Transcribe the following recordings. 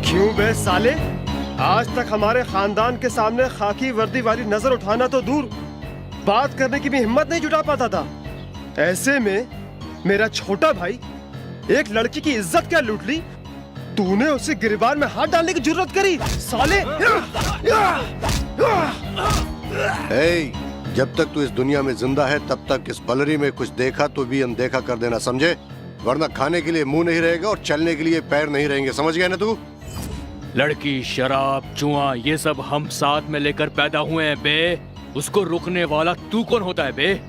क्यों बे साले, आज तक हमारे खानदान के सामने खाकी वर्दी वाली नजर उठाना तो दूर, बात करने की भी हिम्मत नहीं जुटा पाता था। ऐसे में मेरा छोटा भाई एक लड़की की इज्जत क्या लूट ली, तूने उसे गिरबान में हाथ डालने की जरूरत करी साले। जब तक तू इस दुनिया में जिंदा है तब तक इस पलरी में कुछ देखा तो भी अनदेखा कर देना, समझे? वरना खाने के लिए मुंह नहीं रहेगा और चलने के लिए पैर नहीं रहेंगे, समझ गया ना तू? लड़की, शराब, जुआ, ये सब हम साथ में लेकर पैदा हुए हैं बे। उसको रोकने वाला तू कौन होता है बे?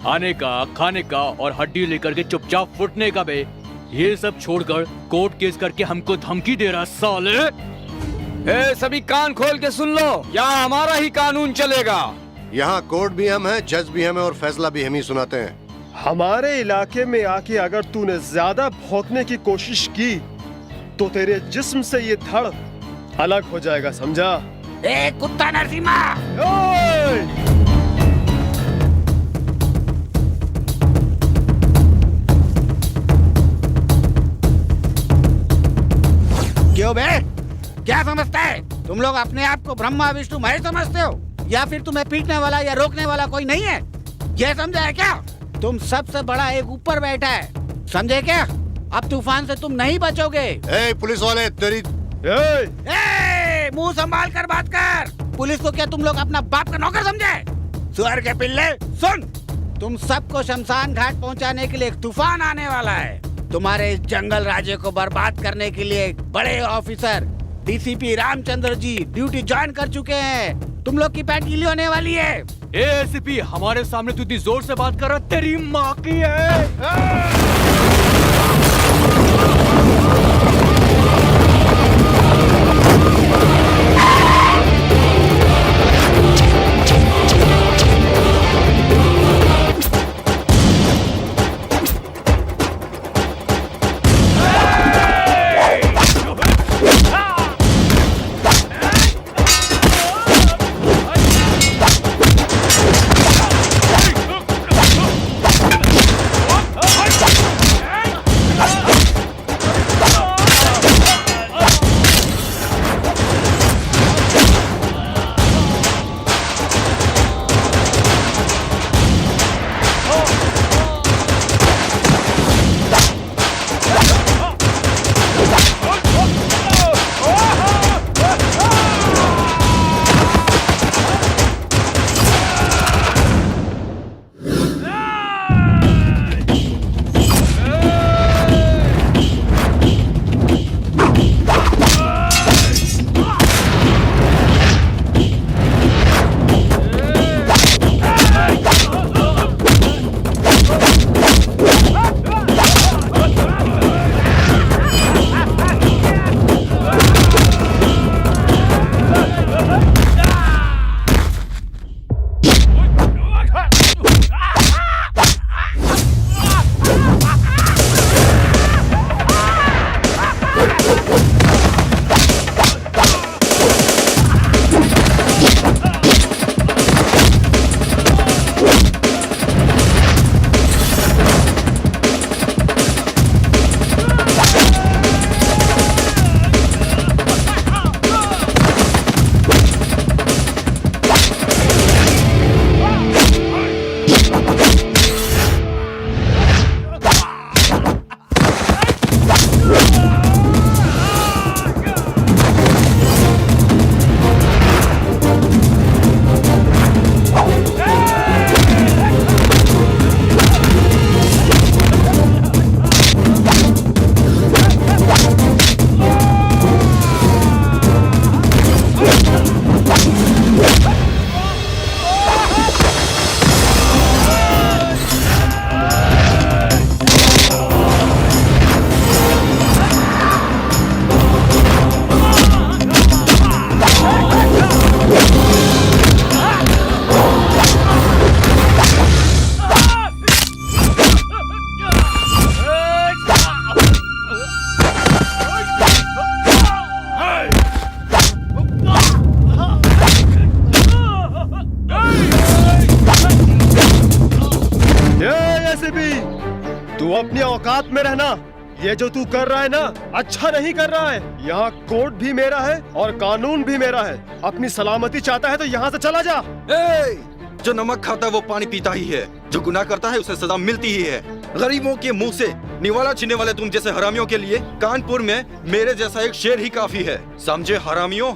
आने का, खाने का और हड्डी लेकर के चुपचाप फुटने का बे। ये सब छोड़कर कोर्ट केस करके हमको धमकी दे रहा साले। सभी कान खोल के सुन लो, यहाँ हमारा ही कानून चलेगा। यहाँ कोर्ट भी हम हैं, जज भी हम हैं और फैसला भी हम ही सुनाते हैं। हमारे इलाके में आके अगर तूने ज्यादा भौंकने की कोशिश की तो तेरे जिस्म से ये धड़ अलग हो जाएगा, समझा? ए कुत्ता नरसिम्हा! क्यों बे? क्या समझता है? तुम लोग अपने आप को ब्रह्मा विष्णु महेश समझते हो, या फिर तुम्हें पीटने वाला या रोकने वाला कोई नहीं है? ये समझा है क्या? तुम सबसे बड़ा एक ऊपर बैठा है, समझे क्या? अब तूफान से तुम नहीं बचोगे। पुलिस वाले तेरी मुंह संभाल कर बात कर। पुलिस को क्या तुम लोग अपना बाप का नौकर समझे? सुअर के पिल्ले, सुन, तुम सबको शमशान घाट पहुंचाने के लिए एक तूफान आने वाला है। तुम्हारे इस जंगल राज्य को बर्बाद करने के लिए बड़े officer DCP Ramchandra ji duty join कर चुके हैं। तुम लोग की पैंट गीली होने वाली है। एसीपी, हमारे सामने तू इतनी जोर से बात कर रहा, तेरी माँ की है। औकात में रहना। ये जो तू कर रहा है ना, अच्छा नहीं कर रहा है। यहाँ कोर्ट भी मेरा है और कानून भी मेरा है। अपनी सलामती चाहता है तो यहाँ से चला जा। जो नमक खाता है वो पानी पीता ही है, जो गुनाह करता है उसे सजा मिलती ही है। गरीबों के मुंह से निवाला छीनने वाले तुम जैसे हरामियों के लिए कानपुर में मेरे जैसा एक शेर ही काफी है, समझे हरामियों?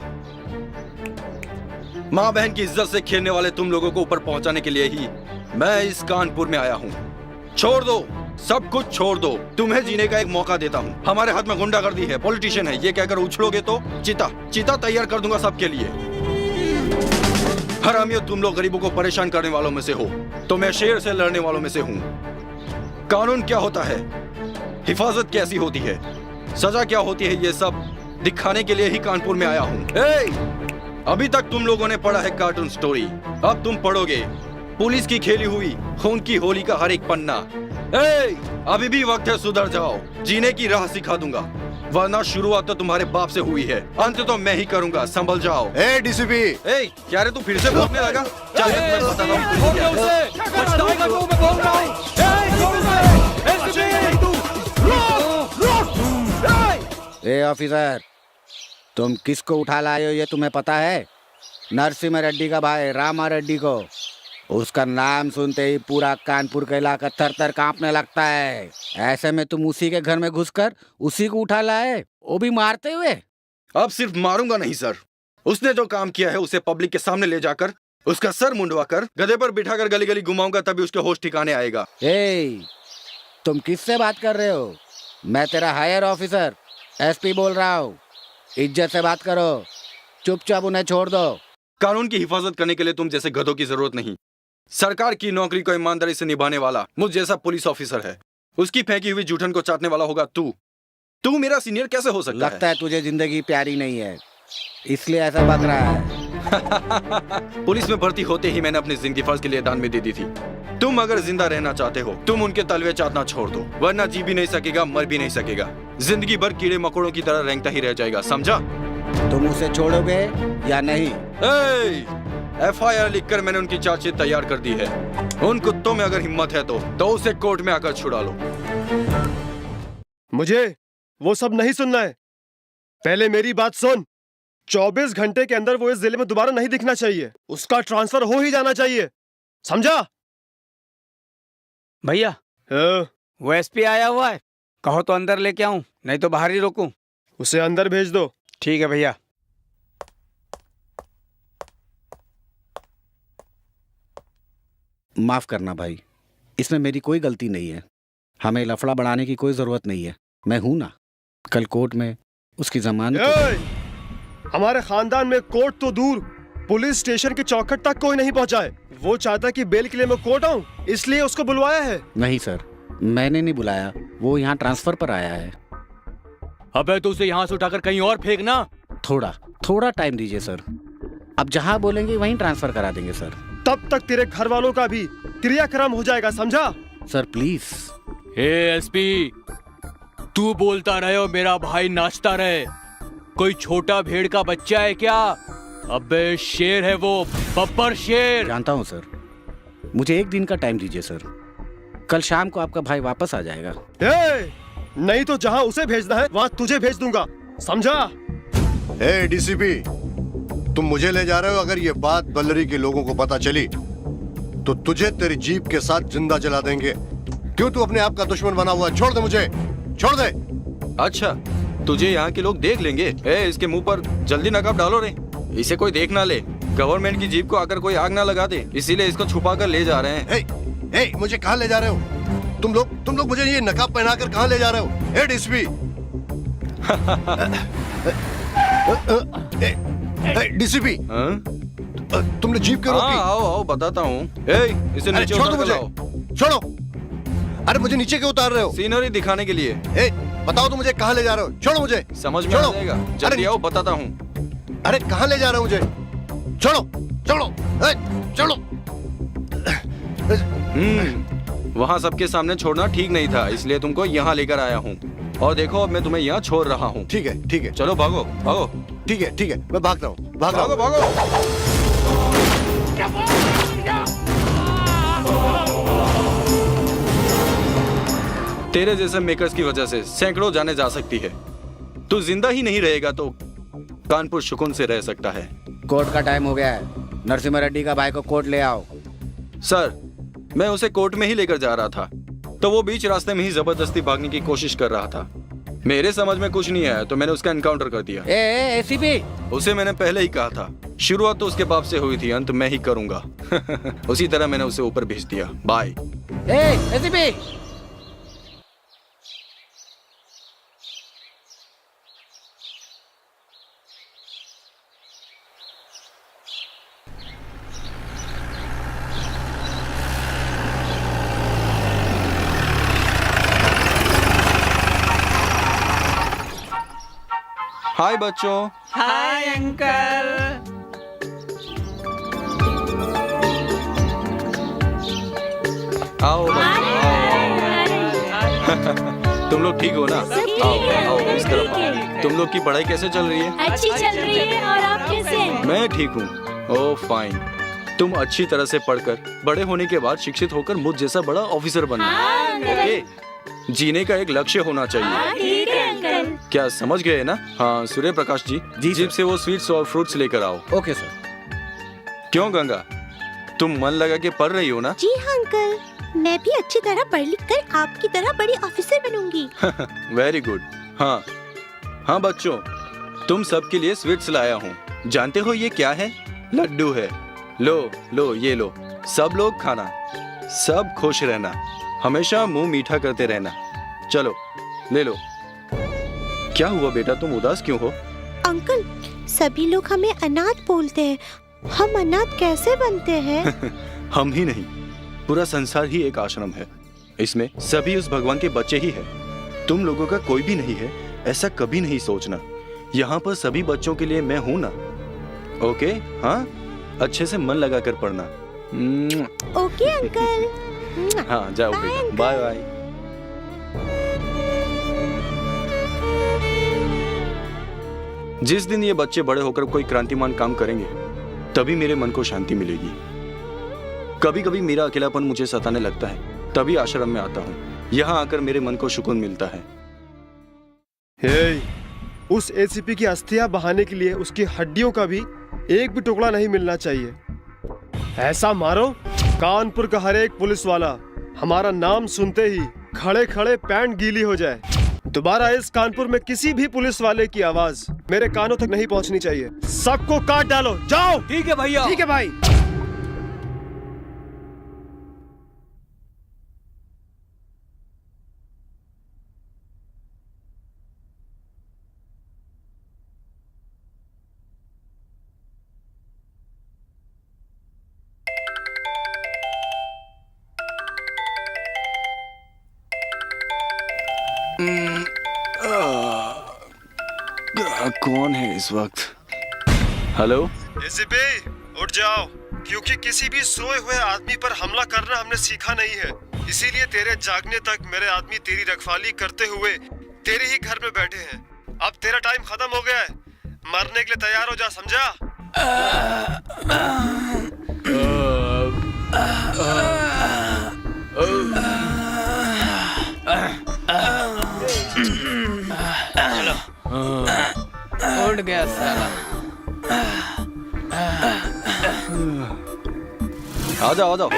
माँ बहन की इज्जत से खेलने वाले तुम लोगों को ऊपर पहुंचाने के लिए ही मैं इस कानपुर में आया हूँ। छोड़ दो, सब कुछ छोड़ दो, तुम्हें जीने का एक मौका देता हूँ। हमारे हाथ में गुंडागर्दी है, पॉलिटिशियन है, ये कहकर उछलोगे तो चिता तैयार कर दूंगा सबके लिए। हरामियों, तुम लोग गरीबों को परेशान करने वालों में से हो, तो मैं शेर से लड़ने वालों में से हूँ। कानून क्या होता है, हिफाजत कैसी होती है, सजा क्या होती है, ये सब दिखाने के लिए ही कानपुर में आया हूँ। अभी तक तुम लोगों ने पढ़ा है कार्टून स्टोरी, अब तुम पढ़ोगे पुलिस की खेली हुई खून की होली का हर एक पन्ना। अभी भी वक्त है, सुधर जाओ, जीने की राह सिखा दूंगा, वरना शुरुआत तो तुम्हारे बाप से हुई है, अंत तो मैं ही करूंगा, संभल जाओ। डीसीपी, क्या रे तू फिर से बोलने लगा? चल मैं बताता हूँ। ऑफिसर, तुम किसको उठा लाए हो ये तुम्हें पता है? नरसिम्हा रेड्डी का भाई रामा रेड्डी को। उसका नाम सुनते ही पूरा कानपुर का इलाका थर थर कांपने लगता है। ऐसे में तुम उसी के घर में घुसकर उसी को उठा लाए, वो भी मारते हुए। अब सिर्फ मारूंगा नहीं सर, उसने जो काम किया है उसे पब्लिक के सामने ले जाकर उसका सर मुंडवाकर गधे पर बिठाकर गली गली घुमाऊंगा, तभी उसके होश ठिकाने आएगा। तुम किससे बात कर रहे हो? मैं तेरा हायर ऑफिसर एसपी बोल रहा हूँ, इज्जत से बात करो, चुपचाप उन्हें छोड़ दो। कानून की हिफाजत करने के लिए तुम जैसे गधों की जरूरत नहीं। सरकार की नौकरी को ईमानदारी से निभाने वाला मुझ जैसा पुलिस ऑफिसर है, उसकी फेंकी हुई जूठन को चाटने वाला होगा तू मेरा सीनियर कैसे हो सकता है? लगता है तुझे जिंदगी प्यारी नहीं है, इसलिए ऐसा बक रहा है। पुलिस में भर्ती होते ही मैंने अपनी जिंदगी फर्ज के लिए दान में दे दी थी। तुम अगर जिंदा रहना चाहते हो, तुम उनके तलवे चाटना छोड़ दो, वरना जी भी नहीं सकेगा, मर भी नहीं सकेगा, जिंदगी भर कीड़े मकोड़ों की तरह रेंगता ही रह जाएगा, समझा? तुम उसे छोड़ोगे या नहीं? FIR लिखकर मैंने उनकी चार्जशीट तैयार कर दी है। उन कुत्तों में अगर हिम्मत है तो उसे कोर्ट में आकर छुड़ा लो। मुझे वो सब नहीं सुनना है, पहले मेरी बात सुन। 24 घंटे के अंदर वो इस जिले में दोबारा नहीं दिखना चाहिए, उसका ट्रांसफर हो ही जाना चाहिए, समझा? भैया, वो एसपी आया हुआ है, कहो तो अंदर लेके आऊं, नहीं तो बाहर ही रोकूं। उसे अंदर भेज दो। ठीक है भैया। माफ करना भाई, इसमें मेरी कोई गलती नहीं है, हमें लफड़ा बढ़ाने की कोई जरूरत नहीं है, मैं हूं ना। कल कोर्ट में उसकी जमानत। हमारे खानदान में कोर्ट तो दूर, पुलिस स्टेशन की चौखट तक कोई नहीं पहुंचा है। वो चाहता कि बेल के लिए मैं कोर्ट आऊं, इसलिए उसको बुलवाया है। नहीं सर, मैंने नहीं बुलाया, वो यहाँ ट्रांसफर पर आया है। अबे तो उसे यहाँ से उठाकर कहीं और फेंकना। थोड़ा टाइम दीजिए सर, अब जहाँ बोलेंगे वहीं ट्रांसफर करा देंगे सर। तब तक तेरे घर वालों का भी क्रियाक्रम हो जाएगा, समझा? Sir please. एसपी, तू बोलता रहे और मेरा भाई नाचता रहे, कोई छोटा भेड़ का बच्चा है क्या? अबे शेर है वो, बब्बर शेर। जानता हूँ सर, मुझे एक दिन का टाइम दीजिए सर, कल शाम को आपका भाई वापस आ जाएगा। नहीं तो जहाँ उसे भेजना है वहाँ तुझे भेज दूंगा, समझा? डीसीपी, तुम मुझे ले जा रहे हो, अगर ये बात बल्लरी के लोगों को पता चली तो तुझे तेरी जीप के साथ जिंदा जला देंगे। क्यों तू अपने आप का दुश्मन बना हुआ है? छोड़ दे मुझे, छोड़ दे। अच्छा, तुझे यहाँ के लोग देख लेंगे। इसके मुंह पर जल्दी नकाब डालो रे, इसे कोई देख ना ले, गवर्नमेंट की जीप को आकर कोई आग ना लगा दे, इसीलिए इसको छुपा कर ले जा रहे हैं। मुझे कहाँ ले जा रहे हो तुम लोग मुझे ये नकाब पहनाकर कहाँ ले जा रहे हो? डीसीपी, डीसीपी, तुमने जीप क्यों रोकी? आओ बताता हूँ। इसे नीचे छोड़ो उतार मुझे, छोड़ो। अरे मुझे नीचे क्यों उतार रहे हो? सीनरी दिखाने के लिए। बताओ तो मुझे कहाँ ले जा रहे हो? छोड़ो मुझे। समझ में आ जाएगा, जल्दी आओ बताता हूँ। अरे कहाँ ले जा रहे हो मुझे? छोड़ो, छोड़ो, छोड़ो। वहाँ सबके सामने छोड़ना ठीक नहीं था, इसलिए तुमको यहाँ लेकर आया हूँ। और देखो अब मैं तुम्हें यहाँ छोड़ रहा हूँ। ठीक है, चलो भागो भागो। ठीक है, मैं भाग रहा हूँ, भागो। तेरे जैसे मेकर्स की वजह से सैकड़ों जाने जा सकती है। तू जिंदा ही नहीं रहेगा तो कानपुर सुकून से रह सकता है। कोर्ट का टाइम हो गया है। नरसिम्हा रेड्डी का भाई को कोर्ट ले आओ। सर, मैं उसे कोर्ट में ही लेकर जा रहा था तो वो बीच रास्ते में ही जबरदस्ती भागने की कोशिश कर रहा था। मेरे समझ में कुछ नहीं आया तो मैंने उसका एनकाउंटर कर दिया। एसीपी, उसे मैंने पहले ही कहा था, शुरुआत तो उसके बाप से हुई थी, अंत मैं ही करूंगा। उसी तरह मैंने उसे ऊपर भेज दिया। बाय। एसीपी, हाय बच्चों। Hi uncle. आओ बच्चों, आओ। तुम लोग ठीक हो ना? आओ आओ इस तरफ आओ। तुम लोग की पढ़ाई कैसे चल रही है? अच्छी चल रही है। और आप कैसे हैं? मैं ठीक हूँ। ओह फाइन। तुम अच्छी तरह से पढ़कर बड़े होने के बाद शिक्षित होकर मुझ जैसा बड़ा ऑफिसर बनना। हाँ, ओके? जीने का एक लक्ष्य होना चाहिए। हाँ, ठीक है अंकल। क्या समझ गए ना? हाँ सूर्य प्रकाश जी, जीप से वो स्वीट्स और फ्रूट्स लेकर आओ। Okay sir. क्यों गंगा, तुम मन लगा के पढ़ रही हो ना? जी हाँ अंकल, मैं भी अच्छी तरह पढ़ लिख कर आपकी तरह बड़ी ऑफिसर बनूंगी। Very good. हाँ हाँ बच्चों, तुम सबके लिए स्वीट्स लाया हूँ। जानते हो ये क्या है? लड्डू है। लो लो ये लो। सब लोग खाना, सब खुश रहना, हमेशा मुंह मीठा करते रहना। चलो ले लो। क्या हुआ बेटा, तुम उदास क्यों हो? अंकल, सभी लोग हमें अनाथ बोलते हैं। हम अनाथ कैसे बनते हैं? हम ही नहीं, पूरा संसार ही एक आश्रम है। इसमें सभी उस भगवान के बच्चे ही हैं। तुम लोगों का कोई भी नहीं है, ऐसा कभी नहीं सोचना। यहाँ पर सभी बच्चों के लिए मैं हूँ ना। ओके? हाँ, अच्छे से मन लगा कर पढ़ना। Okay uncle. हाँ जाओ बेटा, बाय बाय। जिस दिन ये बच्चे बड़े होकर कोई क्रांतिमान काम करेंगे तभी मेरे मन को शांति मिलेगी। कभी कभी मेरा अकेलापन मुझे सताने लगता है, तभी आश्रम में आता हूँ। यहाँ आकर मेरे मन को सुकून मिलता है। हे, उस एसीपी की अस्थियां बहाने के लिए उसकी हड्डियों का भी एक भी टुकड़ा नहीं मिलना चाहिए। ऐसा मारो कानपुर का हर एक पुलिस वाला हमारा नाम सुनते ही खड़े खड़े पैंट गीली हो जाए। दोबारा इस कानपुर में किसी भी पुलिस वाले की आवाज मेरे कानों तक नहीं पहुंचनी चाहिए। सबको काट डालो, जाओ। ठीक है भैया। ठीक है भाई। कौन है इस वक्त? हेलो एसीपी, उठ जाओ, क्योंकि किसी भी सोए हुए आदमी पर हमला करना हमने सीखा नहीं है। इसीलिए तेरे जागने तक मेरे आदमी तेरी रखवाली करते हुए तेरे ही घर में बैठे हैं। अब तेरा टाइम खत्म हो गया है, मरने के लिए तैयार हो जा, समझा? उठ गया साला। आ जाओ आ जाओ।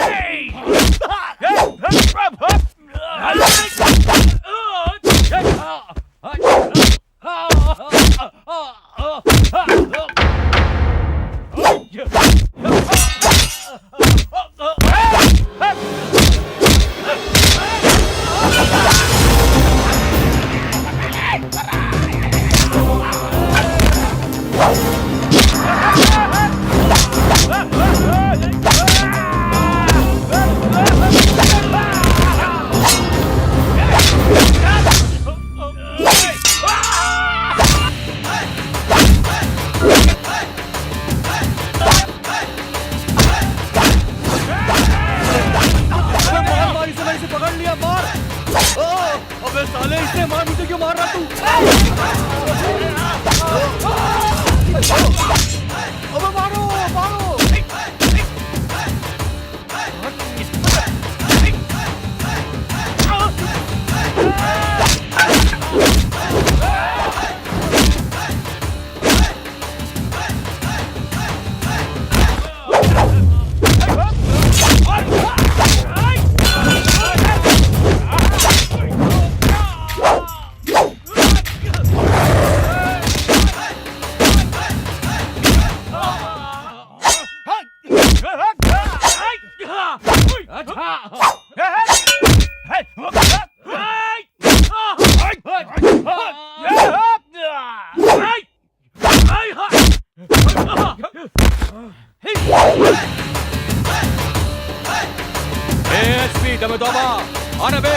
बाबा आने बे।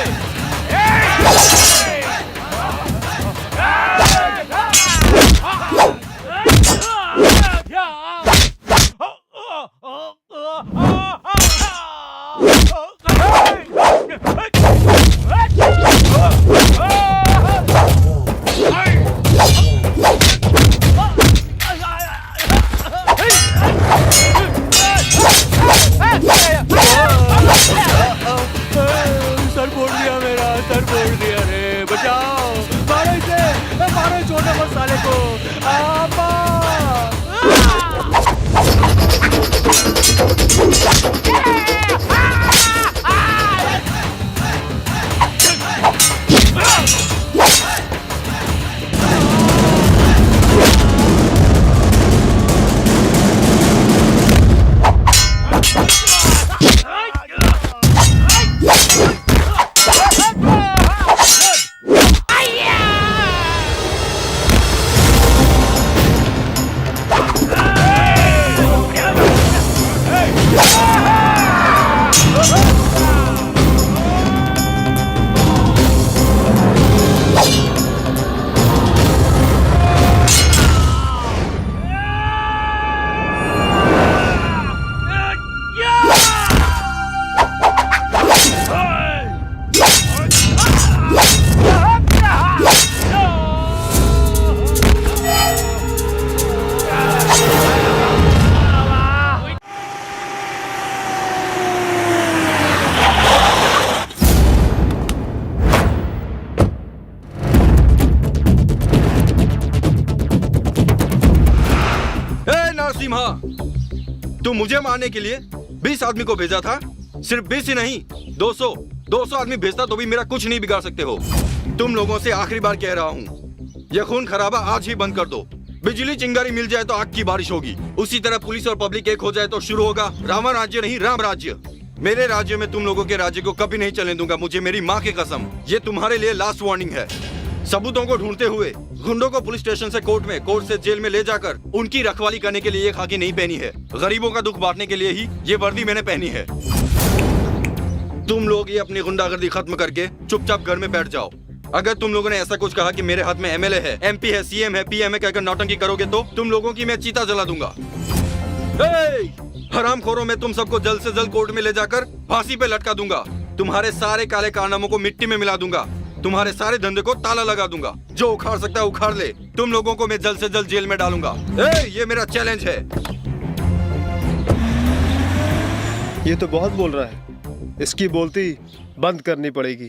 सर फोड़ दिया मेरा, सर फोड़ दिया रे, बचाओ, मारो इसे, मारो छोटे मत साले को, आपा। तुम मुझे मारने के लिए 20 आदमी को भेजा था। सिर्फ 20 ही नहीं, 200 आदमी भेजता तो भी मेरा कुछ नहीं बिगाड़ सकते हो। तुम लोगों से आखिरी बार कह रहा हूँ, यह खून खराबा आज ही बंद कर दो। बिजली चिंगारी मिल जाए तो आग की बारिश होगी, उसी तरह पुलिस और पब्लिक एक हो जाए तो शुरू होगा रावण राज्य नहीं राम राज्य। मेरे राज्य में तुम लोगों के राज्य को कभी नहीं चलने दूंगा, मुझे मेरी माँ की कसम। ये तुम्हारे लिए लास्ट वार्निंग है। सबूतों को ढूंढते हुए गुंडों को पुलिस स्टेशन से कोर्ट में, कोर्ट से जेल में ले जाकर उनकी रखवाली करने के लिए ये खाकी नहीं पहनी है। गरीबों का दुख बांटने के लिए ही ये वर्दी मैंने पहनी है। तुम लोग ये अपनी गुंडागर्दी खत्म करके चुपचाप घर में बैठ जाओ। अगर तुम लोगों ने ऐसा कुछ कहा कि मेरे हाथ में एमएलए है, एमपी है, सीएम है, पीएम है कहकर नौटंकी करोगे तो तुम लोगों की मैं चीता जला दूंगा। हरामखोरों, मैं तुम सबको जल्द से जल्द कोर्ट में ले जाकर फांसी पे लटका दूंगा। तुम्हारे सारे काले कारनामों को मिट्टी में मिला दूंगा। तुम्हारे सारे धंधे को ताला लगा दूंगा। जो उखाड़ सकता है उखाड़ ले। तुम लोगों को मैं जल्द से जल्द जेल में डालूंगा। ये मेरा चैलेंज है। ये तो बहुत बोल रहा है, इसकी बोलती बंद करनी पड़ेगी।